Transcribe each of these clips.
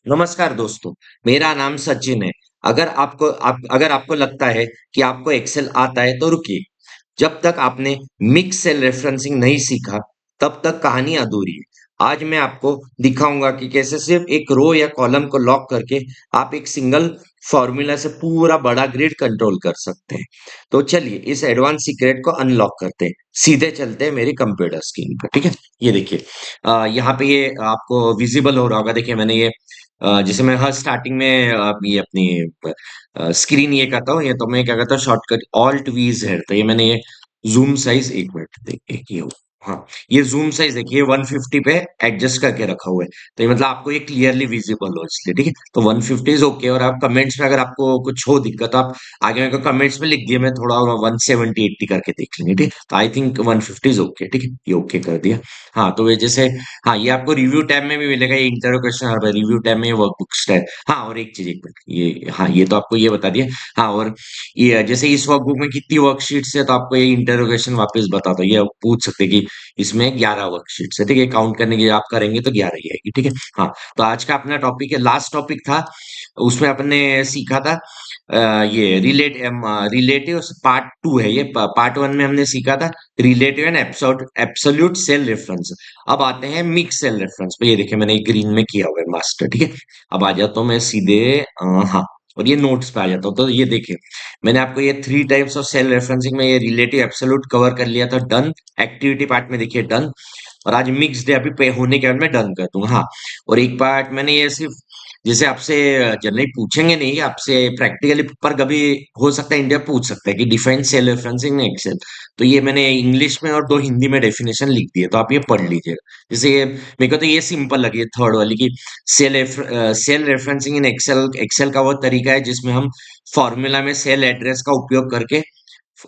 नमस्कार दोस्तों, मेरा नाम सचिन है। अगर आपको लगता है कि आपको एक्सेल आता है तो रुकिए। जब तक आपने मिक्स सेल रेफरेंसिंग नहीं सीखा, तब तक कहानी अधूरी है। आज मैं आपको दिखाऊंगा कि कैसे सिर्फ एक रो या कॉलम को लॉक करके आप एक सिंगल फॉर्मूला से पूरा बड़ा ग्रिड कंट्रोल कर सकते हैं। तो चलिए इस एडवांस सीक्रेट को अनलॉक करते हैं। सीधे चलते हैं मेरी कंप्यूटर स्क्रीन पर, ठीक है। ये देखिए, यहाँ पे ये आपको विजिबल हो रहा होगा। देखिए मैंने ये जैसे मैं हर स्टार्टिंग में ये अपनी स्क्रीन ये करता हूँ, ये तो मैं क्या करता हूँ, शॉर्टकट ऑल्ट वी जेड। तो ये मैंने ये जूम साइज, एक मिनट देखिए ये हाँ, ये जूम साइज देखिए 150 पे एडजस्ट करके रखा हुआ है। तो ये मतलब आपको ये क्लियरली विजिबल हो इसलिए, ठीक है। तो 150 इज ओके। और आप कमेंट्स में अगर आपको कुछ हो दिक्कत, तो आप आगे मेरे को कमेंट्स में लिख दिए, मैं थोड़ा 170 80 करके देख लेंगे, ठीक है। तो आई थिंक 150 इज ओके, ठीक है। ये ओके कर दिया। हाँ, तो ये जैसे, हाँ, ये आपको रिव्यू टैब में भी मिलेगा, ये इंटरोगेशन हर बार रिव्यू टैब में, ये वर्कबुक्स टैब। हाँ, और एक चीज, एक मिनट, ये हाँ, ये तो आपको ये बता दिया। हाँ, और ये जैसे इस वर्कबुक में कितनी वर्कशीट्स है, तो आपको ये इंटरोगेशन वापस बता दो। ये आप पूछ सकते हैं कि इसमें 11 वर्कशीट्स है, ठीक है। काउंट करने के आप करेंगे तो 11 ही आएगी, ठीक है। हाँ, तो आज का अपना टॉपिक है, लास्ट टॉपिक था, उसमें अपने सीखा था ये रिलेटिव पार्ट टू है। ये पार्ट वन में हमने सीखा था relative and absolute cell reference. अब आते हैं मिक्स सेल रेफरेंस पे। ये देखिए मैंने ग्रीन में किया हुआ है मास्टर, ठीक है। अब आ जाता हूँ मैं सीधे, हाँ, और ये नोट्स पे आ जाता हूँ। तो ये देखिए, मैंने आपको ये 3 टाइप्स ऑफ सेल रेफरेंसिंग में ये रिलेटिव एब्सोल्यूट कवर कर लिया था, डन। एक्टिविटी पार्ट में देखिए डन। और आज मिक्स्ड है, अभी पे होने के बाद मैं डन कर दूंगा, हाँ। और एक पार्ट मैंने ये सिर्फ, जैसे आपसे जनरली पूछेंगे नहीं, आपसे प्रैक्टिकली, पर कभी हो सकता है इंडिया पूछ सकता है कि define cell referencing in Excel. तो ये मैंने इंग्लिश में और 2 हिंदी में डेफिनेशन लिख दिए, तो आप ये पढ़ लीजिएगा। जैसे ये मेरे को तो ये सिंपल लगी थर्ड वाली की, cell referencing in Excel. Excel का वो तरीका है जिसमें हम फॉर्मूला में सेल एड्रेस का उपयोग करके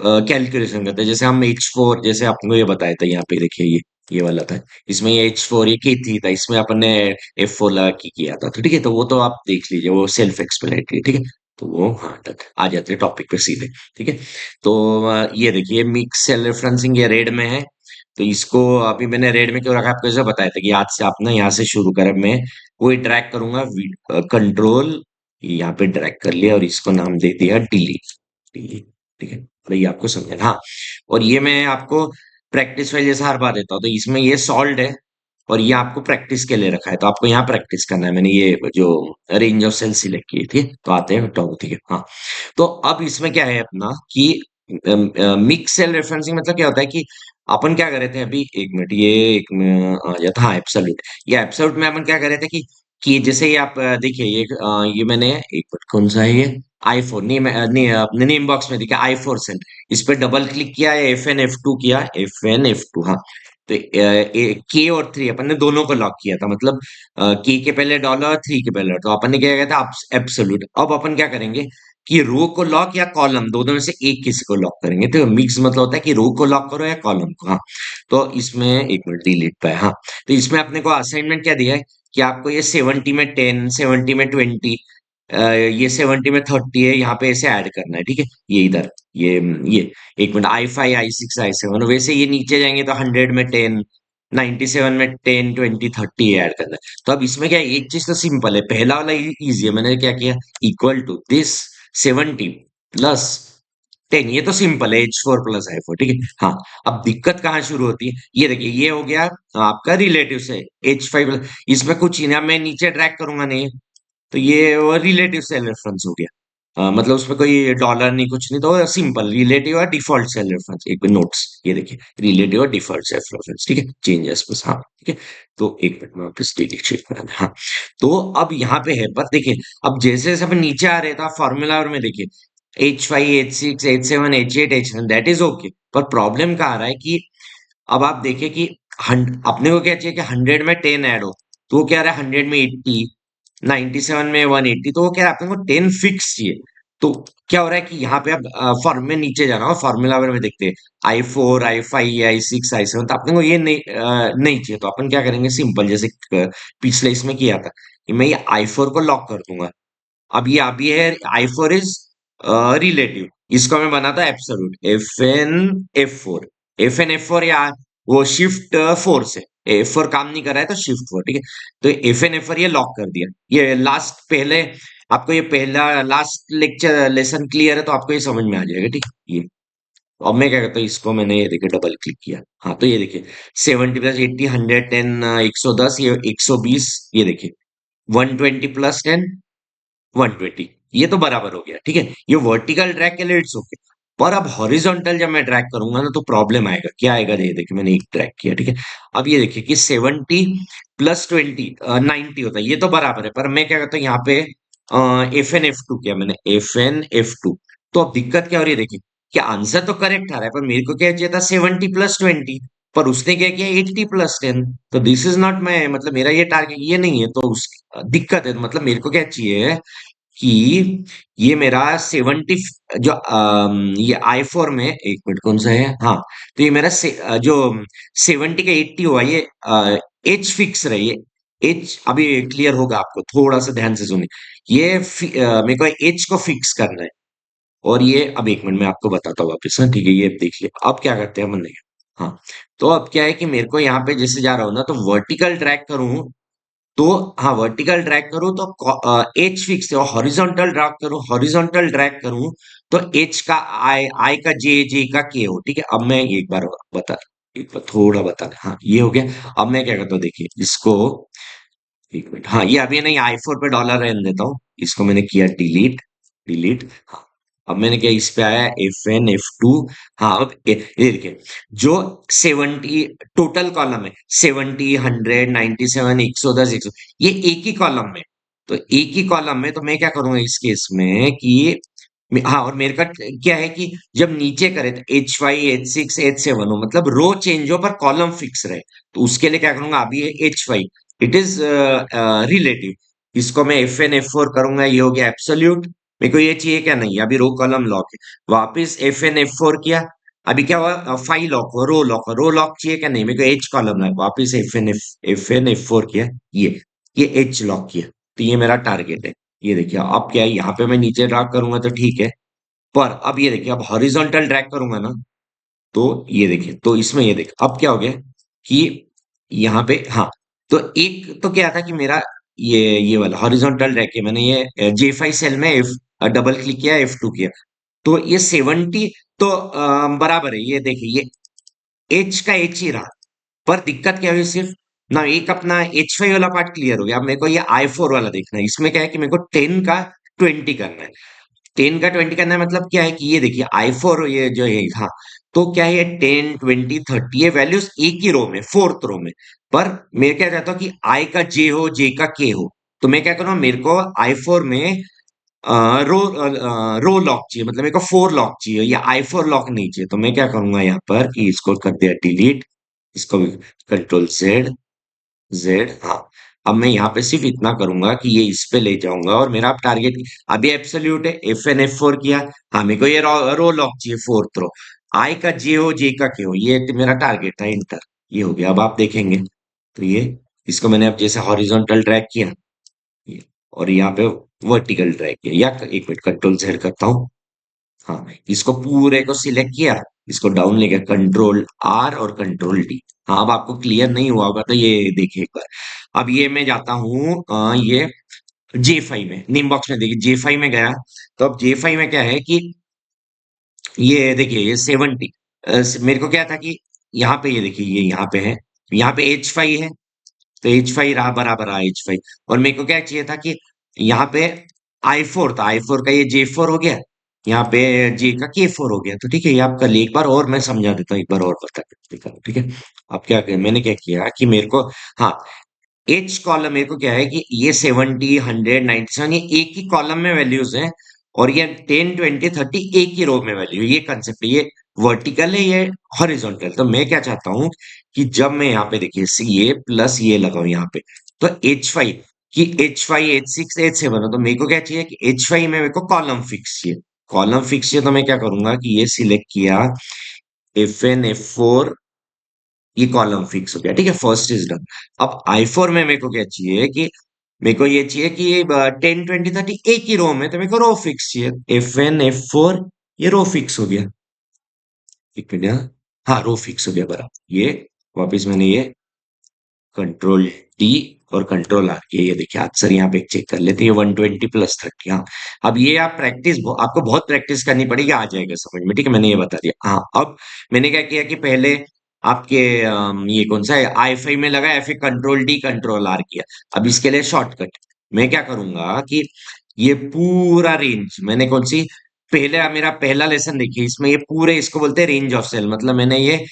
कैलकुलेशन करते हैं। जैसे हम H4, जैसे आपको ये बताया था, यहाँ पे देखिए ये वाला था, इसमें ये H4 ये की थी था, इसमें अपन ने F4 लगा के किया था। तो ठीक है, तो वो तो आप देख लीजिए, वो सेल्फ एक्सप्लेनेटरी, ठीक है। तो वो हाँ, तक आ जाते हैं टॉपिक पे सीधे, ठीक है। तो ये देखिए मिक्स सेल रेफरेंसिंग, ये रेड में है। तो इसको अभी मैंने रेड में क्यों रखा, आपको जैसे बताया था कि आज से आप ना यहाँ से शुरू कर। मैं कोई ड्रैग करूंगा, कंट्रोल यहाँ पे ड्रैग कर लिया और इसको नाम दे दिया डिलीट। डिलीट, ठीक है। तो ये आपको समझना, हाँ। और ये मैं आपको प्रैक्टिस वाइज जैसा हर बार देता हूँ, तो इसमें ये सॉल्व है और ये आपको प्रैक्टिस के लिए रखा है, तो आपको यहाँ प्रैक्टिस करना है। मैंने ये जो रेंज ऑफ सेल सिलेक्ट की थी, तो आते हैं टॉप, ठीक है, हाँ। तो अब इसमें क्या है अपना कि मिक्स सेल रेफरेंसिंग मतलब क्या होता है कि अपन क्या कर रहे थे अभी, एक मिनट, ये एक आ जाता, हाँ, एब्सोल्यूट। ये एब्सोल्यूट में अपन क्या कर रहे थे कि जैसे ये आप देखिए, ये मैंने एक मिनट, कौन सा है ये, आई4 नहीं, मैं नहीं, अपने नेम बॉक्स में देखिए आई4 सेल, इस पे डबल क्लिक किया, F1 F2 किया, F1 F2, हाँ। तो के और थ्री अपन ने दोनों को लॉक किया था, मतलब के पहले डॉलर, थ्री के पहले, तो अपन ने क्या किया था एब्सोल्यूट। अब अपन क्या करेंगे कि रो को लॉक या कॉलम, दोनों में से एक किसी को लॉक करेंगे। तो मिक्स मतलब होता है कि रो को लॉक करो या कॉलम को, हाँ। तो इसमें एक मिनट, डिलीट पे, हाँ। तो इसमें अपने को असाइनमेंट क्या दिया है कि आपको ये 70 में 10, 70 में 20, ये 70 में 30 है, यहाँ पे ऐसे ऐड करना है, ठीक है। ये इधर, ये एक मिनट, I5 I6 I7, वैसे ये नीचे जाएंगे तो 100 में 10, 97 में 10 20 30 ऐड करना है। तो अब इसमें क्या है, एक चीज तो सिंपल है, पहला वाला इजी है। मैंने क्या किया, इक्वल टू दिस 70 प्लस 10, ये तो सिंपल है, H4 प्लस I4, ठीक है, हाँ। अब दिक्कत कहाँ शुरू होती है, ये देखिए, ये हो गया आपका रिलेटिव से H5, इसमें कुछ ही ना, मैं नीचे ट्रैक करूंगा नहीं, तो ये वो रिलेटिव सेल रेफरेंस हो गया। मतलब उसमें कोई डॉलर नहीं, कुछ नहीं, तो सिंपल रिलेटिव और डिफॉल्ट सेल रेफरेंस, एक नोट्स, ये देखिए, रिलेटिव और डिफॉल्ट सेल रेफरेंस, ठीक है। चेंजेस बस, हाँ, ठीक है। तो एक मिनट में वापस डिलीट चेक कराना, हाँ। तो अब यहाँ पे है, पर देखिए, अब जैसे जैसे अपन नीचे आ रहे था फॉर्मूला और में देखिए, H5 H6 H7 H8 H9, that is okay. पर प्रॉब्लम कहाँ आ रहा है कि अब आप देखिए कि अपने को क्या चाहिए कि 100 में 10 ऐड हो, तो वो क्या रहा है, 100 में 80, 97 में 180, तो वो क्या है, अपने को 10 फिक्स चाहिए। तो क्या हो रहा है कि यहाँ पे आप फॉर्म में नीचे जाना हो, फॉर्मूला में देखते हैं I4 I5 I6 I7, तो अपने को ये नहीं चाहिए। तो अपन क्या करेंगे, सिंपल, जैसे पिछले इसमें किया था कि मैं ये I4 को लॉक कर दूंगा। अब ये है I4 इज रिलेटिव, इसको मैं बनाता absolute, FN F4, FN F4, या वो शिफ्ट 4 से, F4 काम नहीं कर रहा है तो Shift 4, ठीक है। तो F4 ये लॉक कर दिया। ये लास्ट पहले आपको ये पहला लास्ट लेक्चर लेसन क्लियर है तो आपको ये समझ में आ जाएगा, ठीक है। ये अब मैं क्या करता हूँ, इसको मैंने ये देखिए डबल क्लिक किया। हाँ, तो ये देखिए 70 + 80 110 110, ये 120, ये देखिए 120 + 10 120, ये तो बराबर हो गया, ठीक है। ये वर्टिकल ड्रैग के लिए इट्स ओके। पर अब हॉरिजॉन्टल जब मैं ड्रैग करूंगा ना तो प्रॉब्लम आएगा। क्या आएगा, ये देखिए मैंने एक ड्रैग किया, ठीक है। अब ये देखिए कि 70 + 20 90 होता है, ये तो बराबर है। पर मैं क्या करता हूँ यहाँ पे FN F2 किया मैंने, FN F2। तो अब दिक्कत क्या हो रही है, देखिए कि आंसर तो करेक्ट आ रहा है पर मेरे को क्या चाहिए था 70 + 20, पर उसने क्या किया 80 + 10। तो दिस इज नॉट माई, मतलब मेरा ये टारगेट ये नहीं है, तो उस दिक्कत है। मतलब मेरे को क्या चाहिए कि ये मेरा 70, जो ये I4 में, एक मिनट कौन सा है, हाँ, तो ये मेरा जो 70 का 80 हुआ, ये एच फिक्स रहे। ये एच अभी क्लियर होगा आपको, थोड़ा सा ध्यान से सुनिए। ये मेरे को एच को फिक्स करना है। और ये अब एक मिनट में आपको बताता हूँ वापस, हाँ, ठीक है। ये देख लिया। अब क्या करते हैं अपन, देखिए, हाँ, तो अब क्या है कि मेरे को यहाँ पे जैसे जा रहा हूँ ना, तो वर्टिकल ट्रैक करूँ तो, हाँ, वर्टिकल ड्रैग करूं तो एच फिक्स है, और हॉरिजॉन्टल ड्रैग करूं तो एच का आई का जे का के हो, ठीक है। अब मैं एक बार बता एक बार थोड़ा बता, हाँ, ये हो गया। अब मैं क्या करता हूँ, देखिए इसको, एक मिनट, हाँ, ये अभी नहीं, I4 पे डॉलर रहने देता हूँ। इसको मैंने किया डिलीट, डिलीट, हाँ। अब मैंने क्या इस पे आया FN F2। हाँ, अब ये देखिए, जो 70 टोटल कॉलम है, 70 100 97 110 100, ये एक ही कॉलम में। तो एक ही कॉलम में तो मैं क्या करूंगा इस केस में कि हाँ, और मेरे का क्या है कि जब नीचे करे तो H5 H6 H7 हो, मतलब रो चेंज हो पर कॉलम फिक्स रहे। तो उसके लिए क्या करूंगा, अभी ये H5, इट इज रिलेटिव। इसको मैं FN F4 करूंगा, ये हो गया एब्सोल्यूट। मेरे को ये चाहिए क्या, नहीं, अभी रो कॉलम लॉक है। वापिस FN F4 किया, अभी क्या हुआ, फाइव लॉक हो, रो लॉक चाहिए क्या, नहीं, मेरे को एच कॉलम है। वापिस FN F4 किया, ये एच लॉक किया। तो ये मेरा टारगेट है। ये देखिए अब क्या है, यहाँ पे मैं नीचे ड्रैग करूंगा तो ठीक है। पर अब ये देखिए, अब हॉरिजॉन्टल ड्रैग करूंगा ना, तो ये देखिए, तो इसमें ये देखिए अब क्या हो गया कि यहाँ पे, हाँ, तो एक तो क्या था कि मेरा ये वाला हॉरिजॉन्टल ड्रैग है, मैंने ये J5 सेल में एफ डबल क्लिक किया, F2 किया, तो ये 70 तो बराबर है। ये देखिए, ये एच का एच ही रहा। पर दिक्कत क्या हुई, सिर्फ ना एक अपना H5 वाला पार्ट क्लियर हो गया। अब मेरे को ये I4 वाला देखना है। इसमें क्या है कि मेरे को 10 का 20 करना है। 10 का 20 करना है, मतलब क्या है कि ये देखिए I4 ये जो है, हाँ, तो क्या है, 10 20 30 ये वैल्यूज एक ही रो में, फोर्थ रो में। पर मैं क्या चाहता हूँ कि आई का जे हो, जे का के हो। तो मैं क्या करूँगा, मेरे को I4 में रो लॉक चाहिए, मतलब मेरे को 4 लॉक चाहिए, या I4 लॉक नहीं चाहिए। तो मैं क्या करूंगा यहाँ पर कि इसको कर दिया डिलीट, इसको भी कंट्रोल जेड, जेड, हाँ। अब मैं यहाँ पे सिर्फ इतना करूंगा कि ये इस पे ले जाऊंगा, और मेरा टारगेट अभी एब्सोल्यूट है, FN F4 किया। हाँ, मेरे को ये रो लॉक चाहिए, फोर्थ रो, आई का जे हो, जे का के हो, ये तो मेरा टारगेट था, इंटर। ये हो गया। अब आप देखेंगे तो ये, इसको मैंने अब जैसे हॉरिजॉन्टल ड्रैग किया, ये, और यहाँ पे वर्टिकल ड्रैग किया, या एक मिनट कंट्रोल जेड करता हूँ, हाँ, इसको पूरे को सिलेक्ट किया, इसको डाउन ले गया, कंट्रोल आर और कंट्रोल डी। हाँ, अब आपको क्लियर नहीं हुआ होगा तो ये देखिए एक बार। अब ये मैं जाता हूँ ये J5 में, नेम बॉक्स में देखिए J5 में गया। तो अब J5 में क्या है कि ये देखिए, ये 70, मेरे को क्या था कि यहाँ पे ये देखिए, ये यहाँ पे है, यहाँ पे H5 है, तो H5 रहा, बराबर रहा H5। और मेरे को क्या चाहिए था कि यहाँ पे I4 था, I4 का ये J4 हो गया, यहाँ पे J का K4 हो गया। तो ठीक है, ये आप कर लिए। एक बार और मैं समझा देता हूँ, एक बार और बता देता हूँ, ठीक है। अब क्या किया, मैंने क्या किया कि मेरे को, हाँ, एच कॉलम मेरे को क्या है कि ये 70 100 97 ये एक ही कॉलम में वैल्यूज हैं, और ये 10 20 30 एक ही रो में वैल्यू, ये कंसेप्ट है। ये वर्टिकल है, ये हॉरिजॉन्टल। तो मैं क्या चाहता हूँ कि जब मैं यहाँ पे देखिए ये प्लस ये लगाऊं यहाँ पे, तो H5 कि H5 H6 H7 हो, तो मेरे को क्या चाहिए कि H5 में मेरे को कॉलम फिक्स चाहिए। कॉलम फिक्स चाहिए तो मैं क्या करूंगा कि ये सिलेक्ट किया, FN F4, ये कॉलम फिक्स हो गया, ठीक है, फर्स्ट इज डन। अब I4 में मेरे को क्या चाहिए कि मेरे को ये चाहिए कि ये 10 20 30 एक ही रो में, तो मेरे को रो फिक्स चाहिए। FN F4, ये रो फिक्स हो गया। एक मिनट, हाँ, रो फिक्स हो गया, बराबर। ये वापिस मैंने ये कंट्रोल टी और कंट्रोल आर के, ये देखिए आज सर यहाँ पे चेक कर लेते हैं 120 प्लस 30। हाँ, अब ये आप प्रैक्टिस आपको बहुत प्रैक्टिस करनी पड़ेगी, आ जाएगा समझ में, ठीक है, मैंने ये बता दिया। हाँ, अब मैंने क्या किया कि पहले आपके ये कौन सा है आई फाइव में लगाया, फिर कंट्रोल डी कंट्रोल आर किया। अब इसके लिए शॉर्टकट मैं क्या करूंगा कि ये पूरा रेंज मैंने कौन सी पहले मेरा पहला लेसन देखिए, इसमें ये पूरे इसको बोलते हैं रेंज ऑफ सेल, मतलब मैंने ये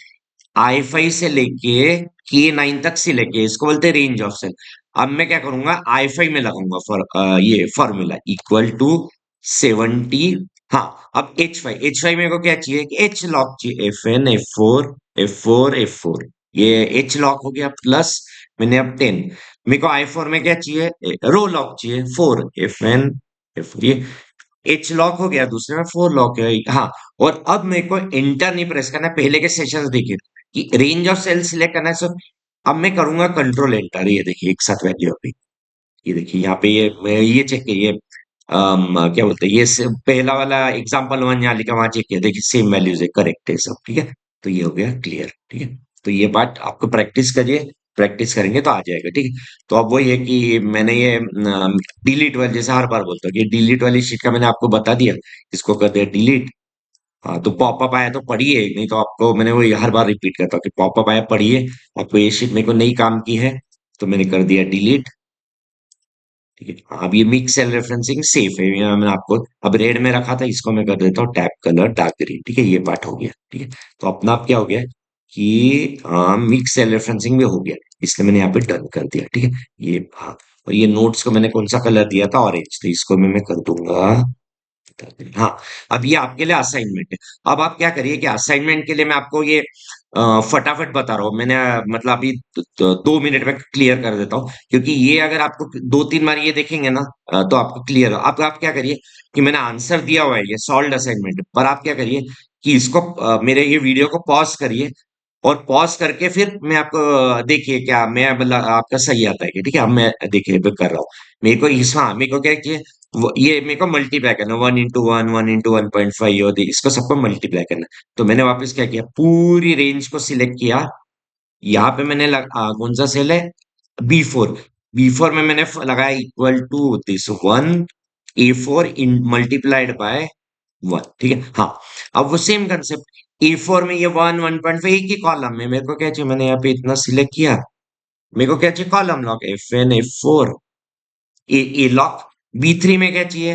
आई फाइव से लेके के नाइन तक से लेके इसको बोलते हैं रेंज ऑफ सेल। अब मैं क्या करूंगा आई फाइव में लगाऊंगा फॉर ये फॉर्मूला इक्वल टू 70। हाँ, अब एच फाइव मेरे को क्या चाहिए कि एच लॉक चाहिए, एफ फोर, ये एच लॉक हो गया प्लस मैंने अब 10। मेरे को आई फोर में क्या चाहिए, रो लॉक चाहिए 4, एफ ये एच लॉक हो गया, दूसरे में 4 लॉक है। हाँ, और अब मेरे को एंटर नहीं प्रेस करना है, पहले के सेशंस देखिए कि रेंज ऑफ सेल सिलेक्ट करना है सर। अब मैं करूंगा कंट्रोल एंटर, ये देखिए एक साथ वैल्यू अभी, ये देखिए यहाँ पे ये चेक किए, क्या बोलते हैं ये पहला वाला एग्जांपल वन यहाँ लिखा, वहां चेक किया, देखिए सेम वैल्यूज है, करेक्ट है सब, ठीक है। तो ये हो गया क्लियर, ठीक है। तो ये पार्ट आपको प्रैक्टिस करिए, प्रैक्टिस करेंगे तो आ जाएगा, ठीक है। तो अब वही है कि मैंने ये डिलीट वाली, जैसे हर बार बोलता हूँ कि डिलीट वाली शीट का मैंने आपको बता दिया, इसको कर दिया डिलीट। हाँ, तो पॉपअप आया तो पढ़िए, नहीं तो आपको मैंने वही हर बार रिपीट करता हूँ कि पॉपअप आया पढ़िए, आपको ये शीट मेरे को नहीं काम की है, तो मैंने कर दिया डिलीट, ठीक है। हाँ, अब ये मिक्स सेल रेफरेंसिंग सेफ है, ये मैंने आपको अब रेड में रखा था, इसको मैं कर देता हूँ टैब कलर डार्क ग्रीन, ठीक है, ये पार्ट हो गया, ठीक है। तो अपना आप क्या हो गया कि हाँ मिक्स सेल रेफरेंसिंग भी हो गया, इसलिए मैंने यहाँ पे डन कर दिया, ठीक है। ये हाँ, और ये नोट्स को मैंने कौन सा कलर दिया था, ऑरेंज, तो इसको मैं कर दूंगा। हाँ, अब ये आपके लिए असाइनमेंट है। अब आप क्या करिए कि असाइनमेंट के लिए मैं आपको ये फटाफट बता रहा हूँ, मैंने मतलब अभी 2 मिनट में क्लियर कर देता हूँ, क्योंकि ये अगर आपको 2-3 बार ये देखेंगे ना तो आपको क्लियर हो। अब आप क्या करिए कि मैंने आंसर दिया हुआ है, ये सॉल्व्ड असाइनमेंट, पर आप क्या करिए कि इसको मेरे ये वीडियो को पॉज करिए, और पॉज करके फिर मैं आपको देखिए क्या मैं मतलब आपका सही आता है कि ठीक है। अब मैं देखिए कर रहा हूँ, मेरे को इस हाँ मेरे को क्या चाहिए, ये मेरे को मल्टीप्लाई करना, 1 into 1, 1 into 1.5, और इसको सबको मल्टीप्लाई करना। तो मैंने वापस क्या किया, पूरी रेंज को सिलेक्ट किया, यहाँ पे मैंने कौन सा सेल है, बी4, बी4 में मैंने लगाया equal to this 1 A4 in multiplied by 1, ठीक है। हाँ, अब वो सेम कंसेप्ट A4 में ये 1, 1.5 एक ही कॉलम में, मेरे को क्या चाहिए, मैंने यहाँ पे इतना सिलेक्ट किया, मेरे को क्या चाहिए कॉलम लॉक FN F4 ए लॉक। बी3 में क्या चाहिए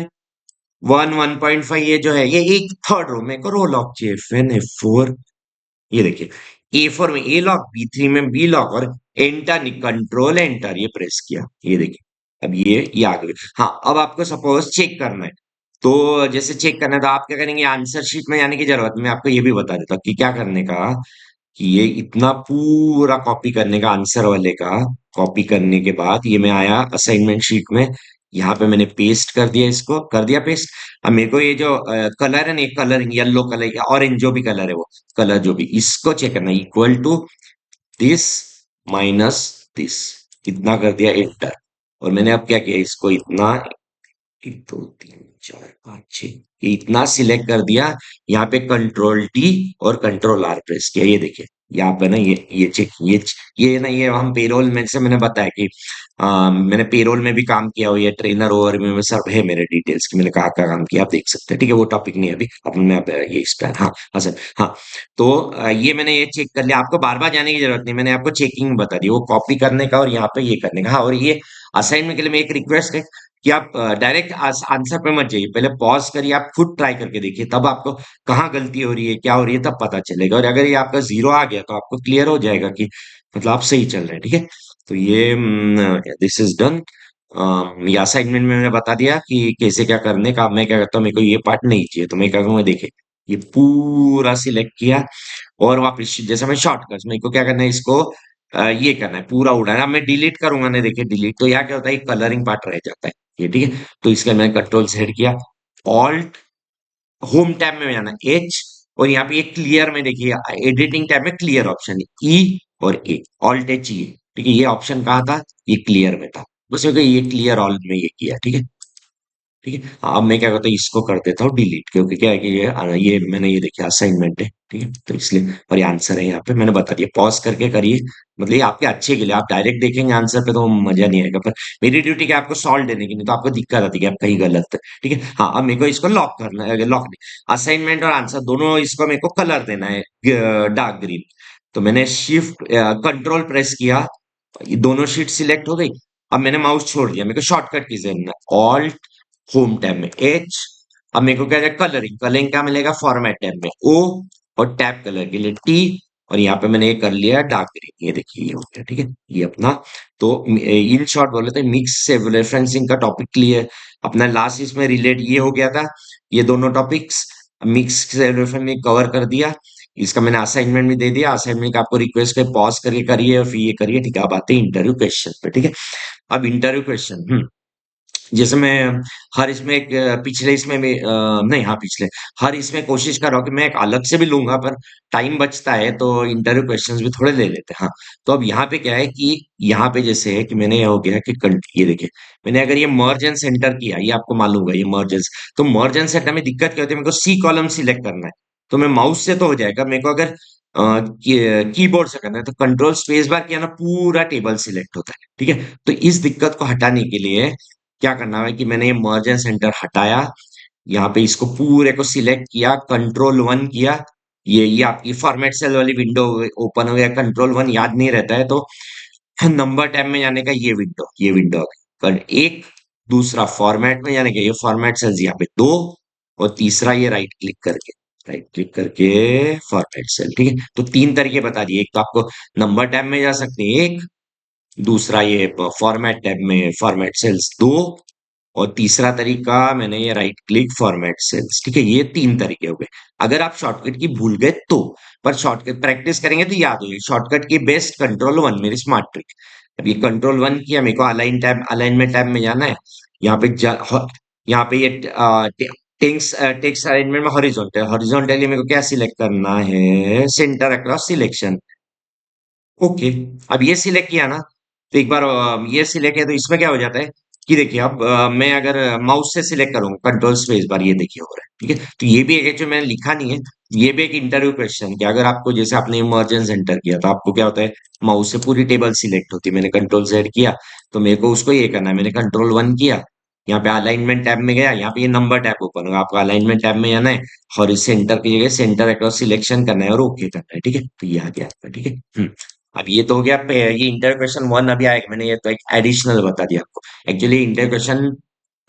1, 1.5, ये जो है ये एक थर्ड रो में करो लॉक चाहिए, FN F4, ये देखिए A4 में ए लॉक, बी3 में बी लॉक, और एंटर कंट्रोल एंटर ये प्रेस किया, ये देखिए अब ये आ गई। हाँ, अब आपको सपोज चेक करना है, तो जैसे चेक करना है तो आप क्या करेंगे, आंसर शीट में जाने की जरूरत, मैं आपको ये भी बता देता हूँ कि क्या करने का, कि ये इतना पूरा कॉपी करने का, आंसर वाले का कॉपी करने के बाद ये मैं आया असाइनमेंट शीट में, यहाँ पे मैंने पेस्ट कर दिया, इसको कर दिया पेस्ट। अब मेरे को ये जो कलर है ना, कलर येलो कलर या ऑरेंज जो भी कलर है वो कलर जो भी, इसको चेक करना equal to this minus this, इतना कर दिया एंटर। और मैंने अब क्या किया, इसको इतना 1, 2, 3, 4, 5, 6, ये इतना सिलेक्ट कर दिया, यहाँ पे कंट्रोल टी और कंट्रोल आर प्रेस किया, ये देखिए यहाँ पे ना ये चेक ये ना ये हम पेरोल में से मैंने बताया कि मैंने पेरोल में भी काम किया हुआ, ये ट्रेनर ओवर में सब है मेरे डिटेल्स की, मैंने कहा क्या काम किया आप देख सकते हैं, ठीक है, वो टॉपिक नहीं है अभी अपन में, अब ये इस पर हाँ हाँ सर हाँ। तो ये मैंने ये चेक कर लिया, आपको बार बार जाने की जरूरत नहीं, मैंने आपको चेकिंग बता दी, वो कॉपी करने का और यहाँ पे ये करने का। हाँ, और ये असाइनमेंट के लिए मैं एक रिक्वेस्ट है कि आप डायरेक्ट आंसर पे मत जाइए, पहले पॉज करिए, आप खुद ट्राई करके देखिए, तब आपको कहाँ गलती हो रही है, क्या हो रही है, तब पता चलेगा। और अगर ये आपका 0 आ गया तो आपको क्लियर हो जाएगा कि मतलब आप सही चल रहे हैं, ठीक है। तो ये दिस इज डन। ये असाइनमेंट में मैंने बता दिया कि कैसे क्या करने का। अब मैं क्या करता हूँ, मेरे को ये पार्ट नहीं चाहिए, तो मैं क्या करूँगा, देखिए ये पूरा सिलेक्ट किया, और वापस जैसे मैं शॉर्टकट मेरे को क्या करना है, इसको ये करना है, पूरा उड़ाना। अब मैं डिलीट करूंगा ना, देखिए डिलीट, तो यहाँ क्या होता है, कलरिंग पार्ट रह जाता है ये, ठीक है। तो इसका मैंने कंट्रोल सेट किया, ऑल्ट होम टैब में जाना एच, और यहाँ पे ये क्लियर में देखिए एडिटिंग टैब में क्लियर ऑप्शन है ई और ए, ऑल्ट एच ई, ठीक है। ये ऑप्शन कहाँ था, ये क्लियर में था, बस ये क्लियर ऑल में ये किया, ठीक है। ठीक है। हाँ, अब मैं क्या करता हूँ, इसको कर देता हूँ डिलीट, क्योंकि क्या है कि ये मैंने ये देखिए असाइनमेंट है, ठीक है, तो इसलिए और ये आंसर है यहाँ पे मैंने बता दिया। पॉज करके करिए, मतलब ये आपके अच्छे के लिए, आप डायरेक्ट देखेंगे आंसर पे तो मजा नहीं आएगा, पर मेरी ड्यूटी क्या है, आपको सॉल्व देने की, नहीं तो आपको दिक्कत आती है कि आप कहीं गलत है। ठीक है। हाँ, अब मेरे को इसको लॉक करना है, लॉक नहीं, असाइनमेंट और आंसर दोनों इसको मेरे को कलर देना है डार्क ग्रीन। तो मैंने शिफ्ट कंट्रोल प्रेस किया, ये दोनों शीट सिलेक्ट हो गई। अब मैंने माउस छोड़ दिया, मेरे को शॉर्टकट की जरूरत है, ऑल्ट होम टैब में एच। अब मेरे को क्या है, कलरिंग, कलरिंग क्या मिलेगा, फॉर्मेट टैब में ओ, और टैब कलर के लिए टी, और यहाँ पे मैंने ये कर लिया डार्क ग्रीन, ये देखिए ये हो गया। ठीक है, ये अपना, तो इन शॉर्ट बोले तो मिक्स से रेफरेंसिंग का टॉपिक क्लियर, अपना लास्ट इसमें रिलेट ये हो गया था, ये दोनों टॉपिक्स मिक्स से रेफरेंसिंग कवर कर दिया। इसका मैंने असाइनमेंट भी दे दिया, असाइनमेंट का आपको रिक्वेस्ट पे पॉज करके करिए और फिर ये करिए। ठीक है, अब आते हैं इंटरव्यू क्वेश्चन पे। ठीक है, अब इंटरव्यू क्वेश्चन, जैसे मैं हर इसमें एक पिछले इसमें भी नहीं, हाँ पिछले हर इसमें कोशिश कर रहा हूँ कि मैं एक अलग से भी लूंगा, पर टाइम बचता है तो इंटरव्यू क्वेश्चंस भी थोड़े ले लेते हैं। हाँ, तो अब यहाँ पे क्या है कि यहाँ पे जैसे है कि मैंने ये हो गया कि ये देखिए, मैंने अगर ये मर्ज एंड सेंटर किया, ये आपको मालूम होगा ये मर्ज, तो मर्ज एंड सेंटर में दिक्कत क्या होती है, मेरे को सी कॉलम सिलेक्ट करना है, तो मैं माउस से तो हो जाएगा, मेरे को अगर कीबोर्ड से करना है तो कंट्रोल स्पेस बार किया ना, पूरा टेबल सिलेक्ट होता है। ठीक है, तो इस दिक्कत को हटाने के लिए क्या करना है कि मैंने ये मर्ज एंड सेंटर हटाया, यहाँ पे इसको पूरे को सिलेक्ट किया, कंट्रोल वन किया, ये आपकी फॉर्मेट सेल वाली विंडो ओपन हो गया। कंट्रोल वन याद नहीं रहता है तो नंबर टैब में जाने का, ये विंडो एक, दूसरा फॉर्मेट में जाने का, ये फॉर्मेट सेल्स यहाँ पे दो, और तीसरा ये राइट क्लिक करके फॉर्मेट सेल। ठीक है, तो तीन तरीके बता दिए, एक तो आपको नंबर टैब में जा सकते हैं, एक, दूसरा ये फॉर्मेट टैब में फॉर्मेट सेल्स दो, और तीसरा तरीका मैंने ये राइट क्लिक फॉर्मेट सेल्स। ठीक है, ये तीन तरीके हो गए। अगर आप शॉर्टकट की भूल गए तो, पर शॉर्टकट प्रैक्टिस करेंगे तो याद होगी। शॉर्टकट की बेस्ट कंट्रोल वन, मेरी स्मार्ट ट्रिक। अब ये कंट्रोल वन किया, मेरे को अलाइनमेंट टैब में जाना है। यहाँ पे यहाँ पे ये टेक्स्ट अरेंजमेंट में हॉरिजॉन्टली मेरे को क्या सिलेक्ट करना है, सेंटर अक्रॉस सिलेक्शन। ओके, अब ये सिलेक्ट किया ना, तो एक बार ये सिलेक्ट किया तो इसमें क्या हो जाता है कि देखिए, अब मैं अगर माउस से सिलेक्ट करूंगा कंट्रोल स्पेस बार, ये देखिए हो रहा है। ठीक है, तो ये भी एक जो मैंने लिखा नहीं है, ये भी एक इंटरव्यू क्वेश्चन कि अगर आपको, जैसे आपने इमरजेंस एंटर किया तो आपको क्या होता है, माउस से पूरी टेबल सिलेक्ट होती है। मैंने कंट्रोल जेड किया, तो मेरे को उसको ये करना है, मैंने कंट्रोल वन किया, यहाँ पे अलाइनमेंट टैब में गया, यहाँ पे ये नंबर टैब ओपन होगा, आपको अलाइनमेंट टैब में जाना है, और सेंटर की जगह सेंटर अक्रॉस सिलेक्शन करना है और ओके करना है। ठीक है, तो ये आ गया आपका। ठीक है, अब ये तो हो गया ये इंटर क्वेश्चन वन अभी आएगा, मैंने ये तो एक एडिशनल बता दिया आपको। एक्चुअली इंटर क्वेश्चन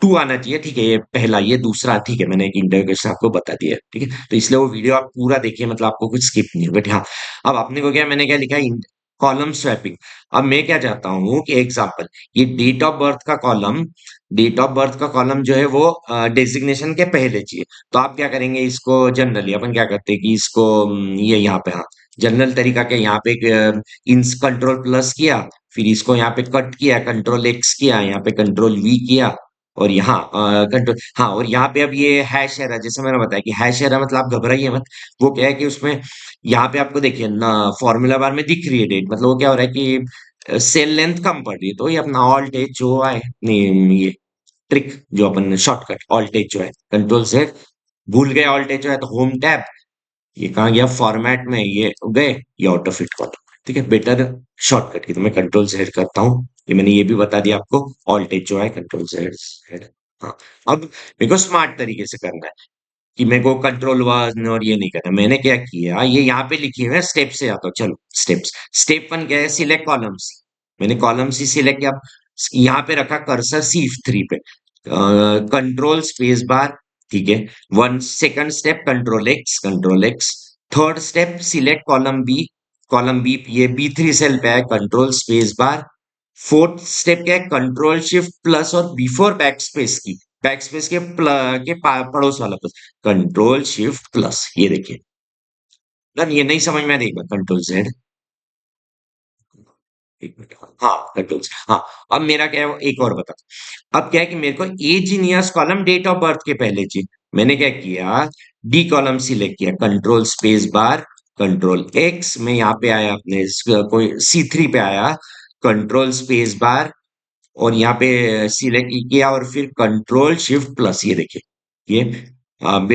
टू आना चाहिए। ठीक है, ये पहला, ये दूसरा, ठीक है, मैंने एक इंटर क्वेश्चन आपको बता दिया। ठीक है, तो इसलिए वो वीडियो आप पूरा देखिए, मतलब आपको कुछ स्किप नहीं होगा। हाँ, अब आपने को क्या, मैंने क्या लिखा है, कॉलम स्वैपिंग। अब मैं क्या चाहता हूँ कि एग्जाम्पल, ये डेट ऑफ बर्थ का कॉलम जो है वो डेजिग्नेशन के पहले चाहिए। तो आप क्या करेंगे, इसको जनरली अपन क्या करते हैं कि इसको ये यहाँ पे, हाँ, जनरल तरीका के यहाँ पे इंस कंट्रोल प्लस किया, फिर इसको यहाँ पे कट किया, कंट्रोल एक्स किया, यहाँ पे कंट्रोल वी किया, और यहाँ कंट्रोल, हाँ, और यहाँ पे अब ये हैश एरर, जैसे मैंने बताया कि हैश एरर मतलब आप घबराइए मत। वो क्या है कि उसमें यहाँ पे आपको देखिए ना, फॉर्मूला बार में दिख रही है डेट, मतलब वो क्या हो रहा है कि सेल लेंथ कम पड़ रही है, तो ये अपना ऑल्ट एच जो है, नहीं, ये ट्रिक जो अपन शॉर्टकट ऑल्ट एच जो है, कंट्रोल जेड, भूल गए ऑल्ट एच जो है तो होम टैब, ये कहाँ गया फॉर्मेट में, ये गए, ये ऑटो फिट कॉलम। ठीक है, बेटर शॉर्टकट की तो मैं कंट्रोल जेड करता हूँ, ये मैंने ये भी बता दिया आपको, ऑल्ट एच जो है कंट्रोल जेड जेड। हाँ, अब मेरे को स्मार्ट तरीके से करना है कि मेरे को कंट्रोल वन और ये नहीं करना। मैंने क्या किया, ये यहाँ पे लिखी हुई है, स्टेप से आता हूँ, चलो स्टेप्स। स्टेप वन क्या है, सिलेक्ट कॉलम्स। मैंने कॉलम्स ही सिलेक्ट किया, यहाँ पे रखा कर्सर C3 पे, कंट्रोल स्पेस बार। ठीक है, one second step control X, third step select column B, ये B3 सेल पे है, control space bar. Fourth step क्या है, कंट्रोल शिफ्ट प्लस, और बिफोर बैक स्पेस के पड़ोस वाला प्लस, कंट्रोल शिफ्ट प्लस, ये देखिए डन। ये नहीं समझ में आ रही, एक बार कंट्रोल जेड, एक मिनट, हाँ कंट्रोल, हाँ। अब मेरा क्या है, एक और बता, अब क्या है कि मेरे को age in years column date of birth के पहले चाहिए। मैंने क्या किया, डी कॉलम सिलेक्ट किया, control space bar, control X, में यहाँ पे आया अपने कोई C3 पे आया, कंट्रोल स्पेस बार, और यहाँ पे सिलेक्ट किया और फिर कंट्रोल शिफ्ट प्लस, ये देखिए ये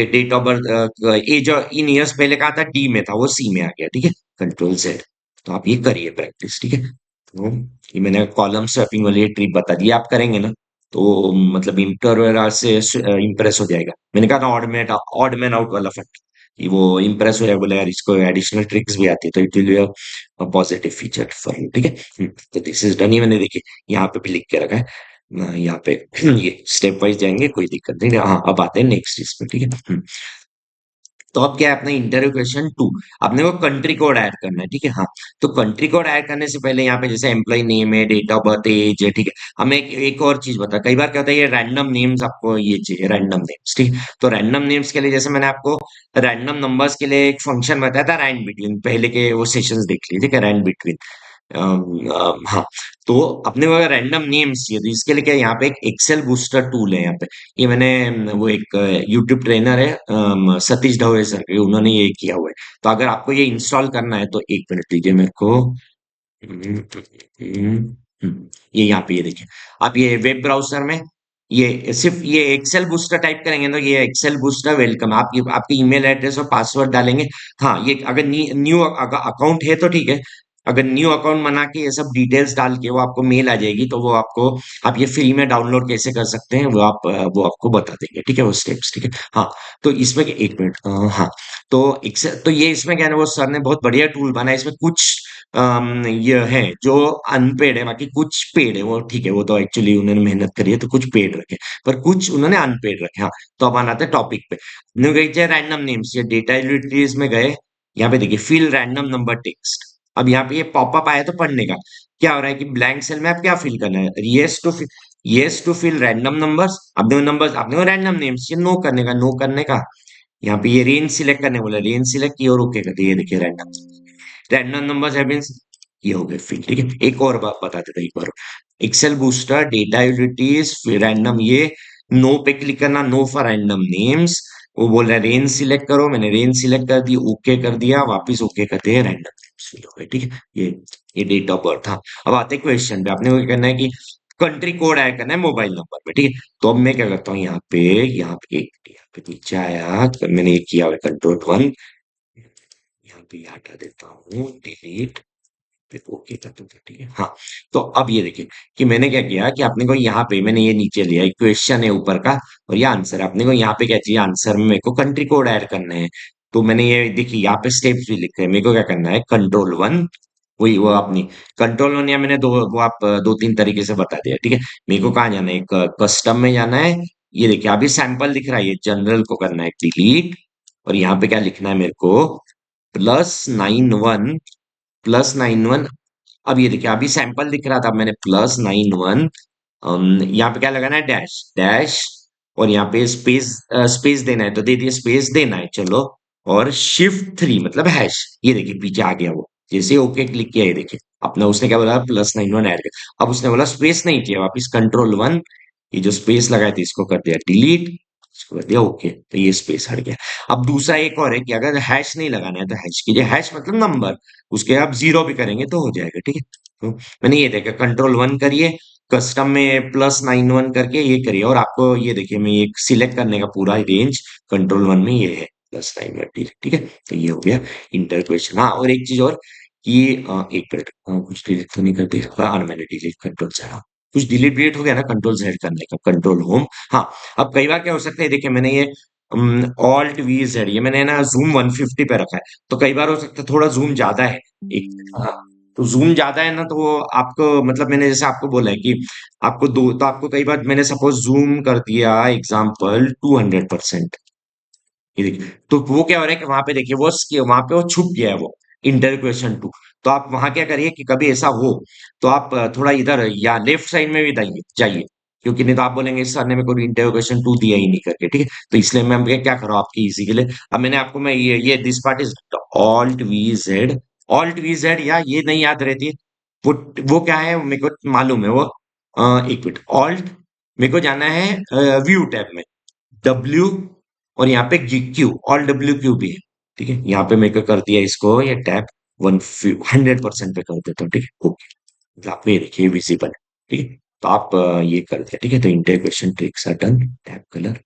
date of birth, age in years पहले कहा था डी में था, वो सी में आ गया, ठीक है, कंट्रोल जेड। तो आप ये करिए प्रैक्टिस, ठीक है। तो ये मैंने कॉलम स्वैपिंग वाली ट्रिक बता दी, आप करेंगे ना तो मतलब इंटरवल से इम्प्रेस हो जाएगा। मैंने कहा था ऑड मैन आउट वाला फैक्ट, कि वो इम्प्रेस हो जाएगा, बोले यार इसको एडिशनल ट्रिक्स भी आती है, तो it will be positive feature for you, ठीक है। तो दिस इज डन, ये मैंने देखिए यहाँ पे भी लिख के रखा है। यहाँ पे ये स्टेप वाइज जाएंगे, कोई दिक्कत नहीं। हाँ, अब आते हैं नेक्स्ट चीज पे, ठीक है। तो अब क्या है, अपना इंटरव्यू क्वेश्चन 2, अपने को कंट्री कोड ऐड करना है, ठीक है। हाँ, तो कंट्री कोड ऐड करने से पहले यहाँ पे जैसे एम्प्लॉय नेम है, डेट ऑफ बर्थ, एज है, ठीक है। हमें एक और चीज बता, कई बार क्या होता है, ये रैंडम नेम्स आपको ये चाहिए, रैंडम नेम्स, ठीक है। तो रैंडम नेम्स के लिए जैसे मैंने आपको रैंडम नंबर्स के लिए एक फंक्शन बताया था, रैंड बिटवीन, पहले के वो सेशंस देख लीजिए, ठीक है, रैंड बिटवीन। हाँ, तो अपने को अगर रैंडम नेम्स चाहिए तो इसके लिए क्या है, यहाँ पे एक एक्सेल बूस्टर टूल है यहाँ पे। ये मैंने वो एक यूट्यूब ट्रेनर है, सतीश ढवळे सर के, उन्होंने ये किया हुआ है। तो अगर आपको ये इंस्टॉल करना है तो एक मिनट दीजिए मेरे को। ये यहाँ पे ये देखिए, आप ये वेब ब्राउजर में ये सिर्फ ये एक्सेल बूस्टर टाइप करेंगे तो ये एक्सेल बूस्टर वेलकम, आप ये आपकी ईमेल एड्रेस और पासवर्ड डालेंगे। हाँ, ये अगर न्यू अकाउंट है तो ठीक है। अगर न्यू अकाउंट बना के ये सब डिटेल्स डाल के वो आपको मेल आ जाएगी, तो वो आपको, आप ये फ्री में डाउनलोड कैसे कर सकते हैं वो आपको बता देंगे, ठीक है, वो स्टेप्स, ठीक है। हाँ, तो इसमें एक मिनट, हाँ, तो एक्सेल, तो ये इसमें क्या है ना, वो सर ने बहुत बढ़िया टूल बनाया, इसमें कुछ ये है जो अनपेड है, बाकी कुछ पेड है, वो ठीक है, वो तो एक्चुअली उन्होंने मेहनत करी है तो कुछ पेड रखे, पर कुछ उन्होंने अनपेड रखे। हाँ, तो अब आना था टॉपिक पे। हमने गई थे रैंडम नेम्स, ये डेटा यूटिलिटीज में गए। यहाँ पे देखिए फिल रैंडम नंबर टेक्स्ट। अब यहाँ पे ये पॉपअप आया तो पढ़ने का क्या हो रहा है कि ब्लैंक सेल में आप क्या फिल करना है, yes to fill random numbers. आपने को रैंडम नेम्स, ये नो करने का, नो करने का। यहाँ पे ये रेंज सिलेक्ट करने बोला, रेंज सिलेक्ट की और ओके कर दिया, ये देखिए रैंडम नंबर्स हैव बीन, ये हो गए फिल, ठीक है। एक और बात बता देता हूं, एक बार एक्सेल बूस्टर डेटा यूटिलिटीज फिर रैंडम, ये नो पे क्लिक करना, नो फॉर रैंडम नेम्स। वो बोल रहा है रेंज सिलेक्ट करो, मैंने रेंज सिलेक्ट कर दी, ओके कर दिया, वापस ओके करते हैं, रैंडम नेम्स फिल हो गए, ठीक है। ये डेट ऑफ बर्थ था। अब आते हैं क्वेश्चन पे, आपने को क्या करना है कि कंट्री कोड ऐड करना है मोबाइल नंबर पे, ठीक है। तो अब मैं क्या करता हूँ, यहाँ पे नीचे आया तो मैंने ये किया हुआ कंट्रोल 1, यहाँ पे ये हटा देता हूँ, डिलीट, फिर ओके कर दूंगा, ठीक है। हाँ, तो अब ये देखिए कि मैंने क्या किया कि आपने को यहाँ पे मैंने ये नीचे लिया, एक क्वेश्चन है ऊपर का और ये आंसर है। आपने को यहाँ पे क्या चाहिए, आंसर में मेरे को कंट्री कोड ऐड करना है। तो मैंने ये देखिए यहाँ पे स्टेप्स भी लिखे हैं, मेरे को क्या करना है, कंट्रोल 1, वही वो अपनी कंट्रोल 1, या मैंने दो वो आप दो तीन तरीके से बता दिया, ठीक है। मेरे को कहाँ जाना है, एक कस्टम में जाना है। ये देखिए अभी सैंपल दिख रहा है, ये जनरल को करना है डिलीट, और यहाँ पे क्या लिखना है मेरे को, +91, +91। अब ये देखिए अभी सैंपल दिख रहा था, अब मैंने +91, यहाँ पे क्या लगाना है, डैश डैश, और यहाँ पे स्पेस देना है तो दे दिए, स्पेस देना है, चलो। और Shift 3 मतलब हैश, ये देखिए पीछे आ गया वो, जैसे ओके क्लिक किया, ये देखिए अपना उसने क्या बोला, +91 ऐड कर। अब उसने बोला स्पेस नहीं चाहिए, वापिस कंट्रोल 1, ये जो स्पेस लगाया था इसको कर दिया डिलीट, इसको कर दिया ओके, तो ये स्पेस हट गया। अब दूसरा एक और है कि अगर हैश नहीं लगाना है तो हैश कीजिए, हैश मतलब नंबर, उसके आप 0 भी करेंगे तो हो जाएगा, ठीक है। तो मैंने ये देखा, कंट्रोल 1 करिए, कस्टम में +91 करके ये करिए, और आपको ये देखिए मैं ये सिलेक्ट करने का पूरा रेंज कंट्रोल 1 में ये है, +91, ठीक है। तो ये हो गया इंटर क्वेश्चन। हाँ, और एक चीज और कि एक मिनट, कुछ डिलीट तो नहीं कर दिया, हाँ मैंने डिलीट कंट्रोल 0, कुछ डिलीट डिलीट हो गया ना कंट्रोल 0 करने का, कंट्रोल होम। हाँ, अब कई बार क्या हो सकता है, देखिए मैंने ये Alt+V+Z, ये मैंने ना जूम 150 पे रखा है, तो कई बार हो सकता है थोड़ा जूम ज्यादा है, एक, हाँ, तो जूम ज्यादा है ना, तो वो आपको मतलब मैंने जैसे आपको बोला है कि आपको दो, तो आपको कई बार मैंने सपोज जूम कर दिया एग्जाम्पल 200%, ये देखिए, तो वो क्या हो रहा है कि वहां पे देखिए वहां पे वो छुप गया है वो इंटर क्वेश्चन 2। तो आप वहां क्या करिए कि कभी ऐसा हो तो आप थोड़ा इधर या लेफ्ट साइड में भी जाइए, क्योंकि नहीं तो आप बोलेंगे सर ने मेरे को इंटर क्वेश्चन 2 दिया ही नहीं करके, ठीक है। तो इसलिए मैं क्या करूँ आपकी इजी के लिए, अब मैंने आपको मैं ये this part is Alt+V+Z, Alt+V+Z, या ये नहीं याद रहती है, वो क्या है मेरे को मालूम है वो, एक मिनट, ऑल्ट, मेरे को जाना है व्यू टैब में, W, और यहाँ पे क्यू, Alt+W+Q भी है, ठीक है। यहाँ पे मेरे को कर दिया इसको ये टैब 100% पे कर देता हूँ, ठीक है, ओके, आप ये देखिए विजिबल, ठीक है। तो आप ये करते हैं, ठीक है। तो integration tricks are done, tab colour.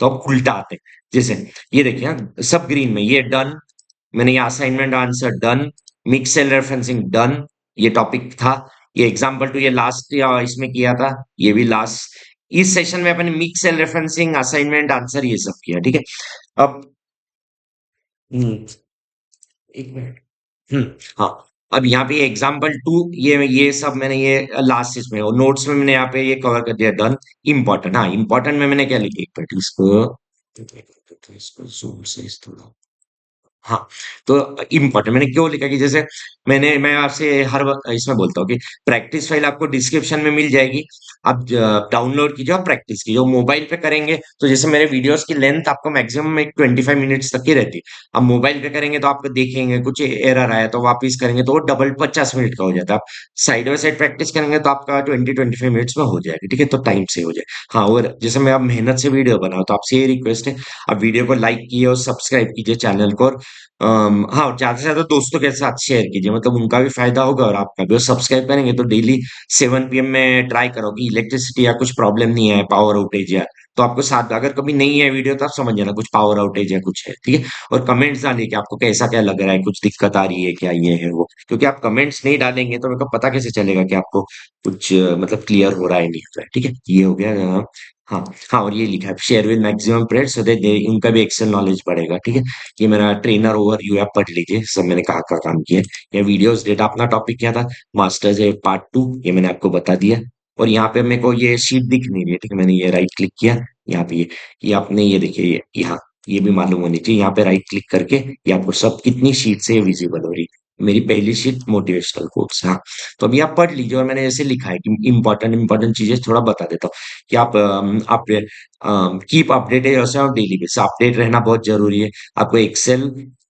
तो अब उल्टा आते हैं, जैसे ये देखिए सब ग्रीन में, ये डन, मैंने ये assignment answer done, mix cell referencing done, ये टॉपिक था, ये एग्जांपल टू ये लास्ट इसमें किया था, ये भी लास्ट इस सेशन में अपने mix cell referencing assignment answer ये सब किया, ठीक है। अब हम्म, एक मिनट। हाँ, अब यहाँ पे एग्जाम्पल टू, ये सब मैंने ये लास्ट इसमें और नोट्स में मैंने यहाँ पे ये कवर कर दिया, डन। इम्पोर्टेंट, हाँ इम्पोर्टेंट में मैंने क्या लिखा, एक मिनट इसको जूम से इस थोड़ा, हाँ। तो इम्पोर्टेंट मैंने क्यों लिखा कि जैसे मैं आपसे हर वक्त इसमें बोलता हूँ कि प्रैक्टिस फाइल आपको डिस्क्रिप्शन में मिल जाएगी, आप डाउनलोड कीजिए और प्रैक्टिस कीजिए। मोबाइल पे करेंगे तो जैसे मेरे वीडियोस की लेंथ आपको मैक्सिमम एक 25 मिनट्स तक की रहती है। अब मोबाइल पे करेंगे तो आपको देखेंगे कुछ एरर आया तो वापिस करेंगे तो वो डबल 50 मिनट का हो जाता है। आप साइड बाय साइड प्रैक्टिस करेंगे तो आपका 20-25 मिनट्स में हो जाएगा, ठीक है। तो टाइम से हो जाए। हाँ, और जैसे मैं अब मेहनत से वीडियो बनाऊँ तो आपसे ये रिक्वेस्ट है, आप वीडियो को लाइक कीजिए और सब्सक्राइब कीजिए चैनल को, और हाँ, ज़्यादा से ज़्यादा दोस्तों के साथ शेयर कीजिए, मतलब उनका भी फ़ायदा होगा और आपका भी। और सब्सक्राइब करेंगे तो डेली 7 पीएम में ट्राई करो कि इलेक्ट्रिसिटी या कुछ प्रॉब्लम नहीं है, पावर आउटेज या, तो आपको साथ अगर कभी नहीं है वीडियो तो आप समझ जाना कुछ पावर आउटेज या कुछ है, ठीक है। और कमेंट्स डालिए कि आपको कैसा क्या लग रहा है, कुछ दिक्कत आ रही है क्या, ये है वो, क्योंकि आप कमेंट्स नहीं डालेंगे तो मेरे को पता कैसे चलेगा कि आपको कुछ मतलब क्लियर हो रहा है नहीं हो रहा है, ठीक है। ये हो गया हाँ। हाँ, और ये लिखा है share with maximum friends so that उनका भी एक्सेल नॉलेज बढ़ेगा, ठीक है। ये मेरा ट्रेनर ओवर यू ऐप पढ़ लीजिए, सब मैंने कहा का काम किया है। ये वीडियोस डेटा अपना टॉपिक क्या था, मास्टर्स है पार्ट 2, ये मैंने आपको बता दिया। और यहाँ पे मेरे को ये शीट दिख नहीं रही है, ठीक है। मैंने ये राइट क्लिक किया, यहाँ पे ये आपने ये देखिए, ये यहाँ ये भी मालूम होनी चाहिए, यहाँ पे राइट क्लिक करके ये आपको सब कितनी शीट से विजिबल हो रही है। मेरी पहली शीट मोटिवेशनल कोट्स, हाँ। तो अभी आप पढ़ लीजिए और मैंने ऐसे लिखा है कि इंपॉर्टेंट चीजें थोड़ा बता देता हूँ कि आप keep updated yourself daily basis, update रहना बहुत जरूरी है। आपको एक्सेल,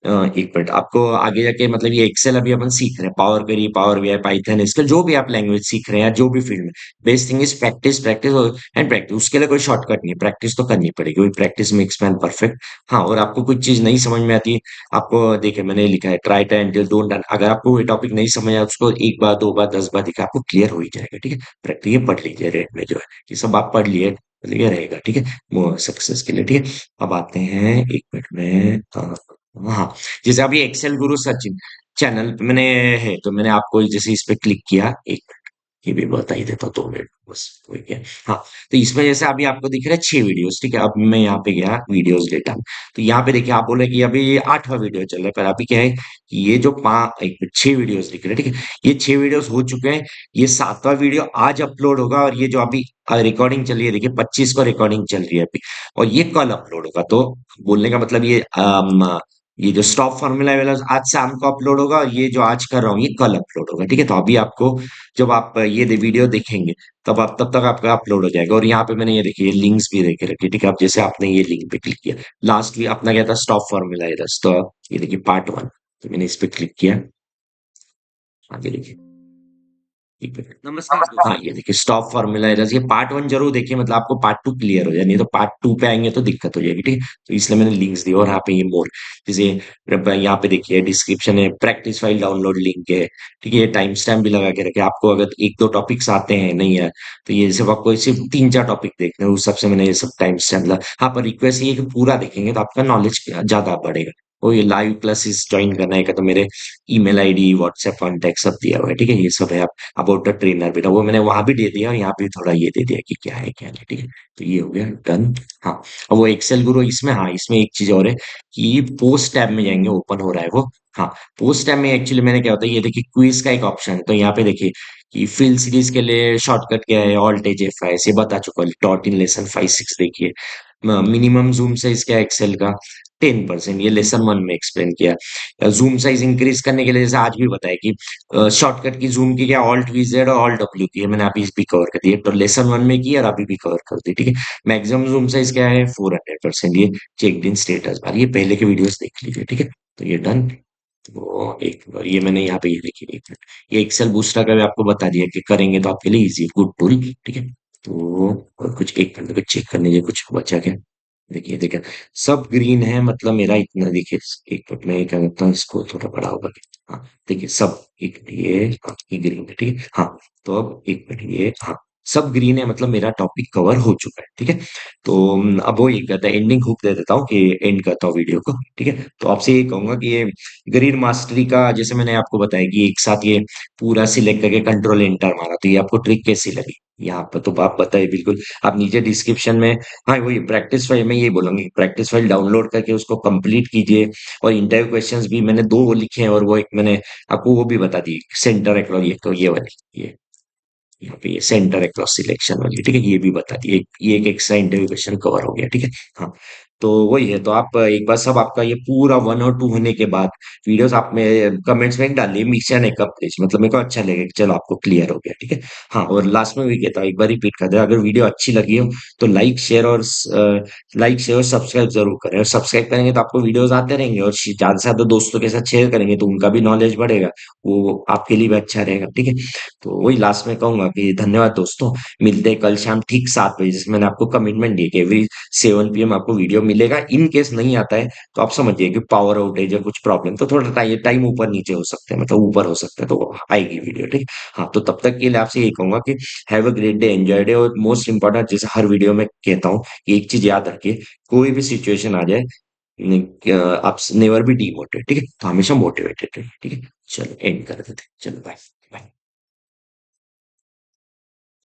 एक मिनट, आपको आगे जाके मतलब ये एक्सेल अभी अपन सीख रहे हैं, power query, power BI, Python, इसका जो भी आप लैंग्वेज सीख रहे हैं या जो भी फील्ड में, best thing is practice, practice and practice. उसके लिए कोई शॉर्टकट नहीं है, प्रैक्टिस तो करनी पड़ेगी, वही प्रैक्टिस मेक्स मैन परफेक्ट। हाँ, और आपको कुछ चीज नहीं समझ में आती है, आपको देखिए मैंने लिखा है ट्राई टाइम डोंट डन, अगर आपको कोई टॉपिक नहीं समझ आया उसको एक बार, दो बार, 10 बार दिखा, आपको क्लियर हो ही जाएगा, ठीक है। प्रैक्टिस ये पढ़ लीजिए, रेट में जो है ये सब आप पढ़ लिए, ये रहेगा, ठीक है, वो सक्सेस के लिए, ठीक है। अब आते हैं, एक मिनट में हाँ, जैसे अभी एक्सेल गुरु सचिन चैनल मैंने है, तो मैंने आपको जैसे इस पे क्लिक किया, एक मिनट, ये भी बता ही देता हूँ, 2 मिनट बस, हो गया। हाँ, तो इसमें जैसे अभी आपको दिख रहा है 6 वीडियोस, ठीक है। अब मैं यहाँ पे गया वीडियोस डेटा, तो यहाँ पे देखिए आप बोले कि अभी 8वां वीडियो चल रहा है, पर अभी क्या है कि ये जो 6 वीडियोस दिख रहे हैं, ठीक है, ये 6 वीडियोस हो चुके हैं, ये 7वां वीडियो आज अपलोड होगा, और ये जो अभी रिकॉर्डिंग चल रही है, देखिए 25 को रिकॉर्डिंग चल रही है अभी, और ये कल अपलोड होगा। तो बोलने का मतलब ये जो स्टॉप फॉर्मूला वाला आज शाम को अपलोड होगा, और ये जो आज कर रहा हूँ ये कल अपलोड होगा, ठीक है। तो अभी आपको जब आप ये वीडियो देखेंगे तब तक आपका अपलोड हो जाएगा। और यहाँ पे मैंने ये देखिए लिंक्स भी देखे रखे, ठीक है। अब जैसे आपने ये लिंक पे क्लिक किया, लास्ट भी अपना क्या था, स्टॉप फॉर्मूला एरर्स, तो ये देखिए पार्ट 1, तो मैंने इस पे क्लिक किया, आगे देखिए, एक मिनट। नमस्कार दोस्तों, हाँ ये देखिए स्टॉप फॉर्मूला एरर्स, ये पार्ट 1 जरूर देखिए, मतलब आपको पार्ट 2 क्लियर हो जाए, नहीं तो पार्ट 2 पे आएंगे तो दिक्कत हो जाएगी, ठीक है। तो इसलिए मैंने लिंक्स दिए, और यहाँ पे ये मोर, जैसे यहाँ पे देखिए डिस्क्रिप्शन है, प्रैक्टिस फाइल डाउनलोड लिंक है, ठीक है। ये टाइम स्टैम्प भी लगा के रखे, आपको अगर एक दो टॉपिक्स आते हैं नहीं है तो ये सिर्फ आपको सिर्फ 3-4 टॉपिक देखने हैं, उस सबसे मैंने ये सब टाइम स्टैम्प लगा। हाँ, पर रिक्वेस्ट ये है कि पूरा देखेंगे तो आपका नॉलेज ज्यादा बढ़ेगा। और ये लाइव क्लासेस ज्वाइन करना है क्या, तो मेरे ईमेल आईडी, व्हाट्सएप कॉन्टेक्ट सब दिया हुआ है, ठीक है। ये सब है, आप अबाउट द ट्रेनर बेटा, वो मैंने वहां भी दे दिया, और यहाँ पे थोड़ा ये दे दिया कि क्या है क्या नहीं, ठीक है। तो ये हो गया डन। हाँ, और वो एक्सेल गुरु इसमें, हाँ इसमें एक चीज और है कि पोस्ट टैब में जाएंगे, ओपन हो रहा है वो। हाँ, पोस्ट टैब में एक्चुअली मैंने क्या होता है, ये देखिए क्विज का एक ऑप्शन है, तो यहाँ पे देखिए कि फिल सीरीज के लिए शॉर्टकट क्या है, ऑल्ट एज F5 ये बता चुका हूँ, टॉट इन लेसन 5-6 देखिए। मिनिमम जूम साइज क्या एक्सेल का, 10%, ये लेसन 1 में एक्सप्लेन किया। जूम साइज इंक्रीज करने के लिए जैसे आज भी बताया कि शॉर्टकट की जूम की क्या, ऑल्ट VZ और ऑल्ट W की है, मैंने अभी भी कवर कर दिया, तो लेसन 1 में की और अभी भी कवर कर दी, ठीक है। मैक्सिमम जूम साइज क्या है, 400%, ये चेक इन स्टेटस बार, ये पहले के वीडियोस देख लीजिए, ठीक है। तो ये डन। तो एक ये मैंने यहाँ पे ये देखिए, एक मिनट, ये एक्सेल बूस्टर का भी आपको बता दिया कि करेंगे तो आपके लिए इजी गुड टूल, ठीक है। तो और कुछ एक मिनट कुछ चेक करने के कुछ बचा क्या, देखिए देखिए, सब ग्रीन है मतलब मेरा इतना, देखिए एक मिनट में क्या करता हूँ, इसको थोड़ा बड़ा होगा। हाँ देखिए, सब एक मिनट, ये हाँ ये ग्रीन है, ठीक है। हाँ तो अब एक मिनट, ये हाँ सब ग्रीन है मतलब मेरा टॉपिक कवर हो चुका है, ठीक है। तो अब वो ये कहता है, एंडिंग हुक दे देता हूँ कि एंड करता हूँ वीडियो को, ठीक है। तो आपसे ये कहूंगा कि ये ग्रीन मास्टरी का जैसे मैंने आपको बताया कि एक साथ ये पूरा सिलेक्ट करके कंट्रोल एंटर मारा, तो ये आपको ट्रिक कैसी लगी यहाँ पर, तो आप बताइए बिल्कुल। आप नीचे डिस्क्रिप्शन में, हाँ वही प्रैक्टिस फाइल में ये बोलूंगी, प्रैक्टिस फाइल डाउनलोड करके उसको कंप्लीट कीजिए। और इंटरव्यू क्वेश्चंस भी मैंने दो लिखे हैं, और वो एक मैंने आपको वो भी बता दी, सेंटर एक्लॉज, ये तो ये वाली, ये यहाँ पे ये सेंटर अक्रॉस सिलेक्शन वाली, ठीक है, ये भी बता दी, एक ये एक एक्स्ट्रा इंटरव्यू क्वेश्चन कवर हो गया, ठीक है। हाँ तो वही है, तो आप एक बार सब आपका ये पूरा 1 और 2 होने के बाद वीडियोस आप में कमेंट्स में डालिए, मिक्स एंड एक प्लीज, मतलब मेरे को अच्छा लगेगा कि चलो आपको क्लियर हो गया, ठीक है। हाँ और लास्ट में भी कहता हूँ, एक बार रिपीट कर दे, अगर वीडियो अच्छी लगी हो तो लाइक शेयर और सब्सक्राइब जरूर करें, और सब्सक्राइब करेंगे तो आपको वीडियोस आते रहेंगे, और ज्यादा से ज्यादा दोस्तों के साथ शेयर करेंगे तो उनका भी नॉलेज बढ़ेगा, वो आपके लिए भी अच्छा रहेगा, ठीक है। तो वही लास्ट में कहूंगा कि धन्यवाद दोस्तों। मिलते हैं कल शाम ठीक 7 बजे, जैसे मैंने आपको कमिटमेंट दी कि एवरी 7 PM आपको वीडियो मिलेगा। इन केस नहीं आता है तो आप समझिए कि पावर आउटेज या कुछ प्रॉब्लम, तो थोड़ा टाइम ऊपर नीचे हो सकते हैं, मतलब ऊपर हो सकता है, तो आएगी वीडियो, ठीक। हाँ तो तब तक के लिए आपसे यही कहूंगा कि have a great day, enjoy day, और मोस्ट इंपॉर्टेंट जैसे हर वीडियो में कहता हूँ कि एक चीज याद रखिए, कोई भी सिचुएशन आ जाए, आप नेवर बी डिमोटिवेटेड, ठीक है, तो हमेशा मोटिवेटेड रहिए, ठीक है। चलो एंड कर देते हैं। चलो बाय बाय।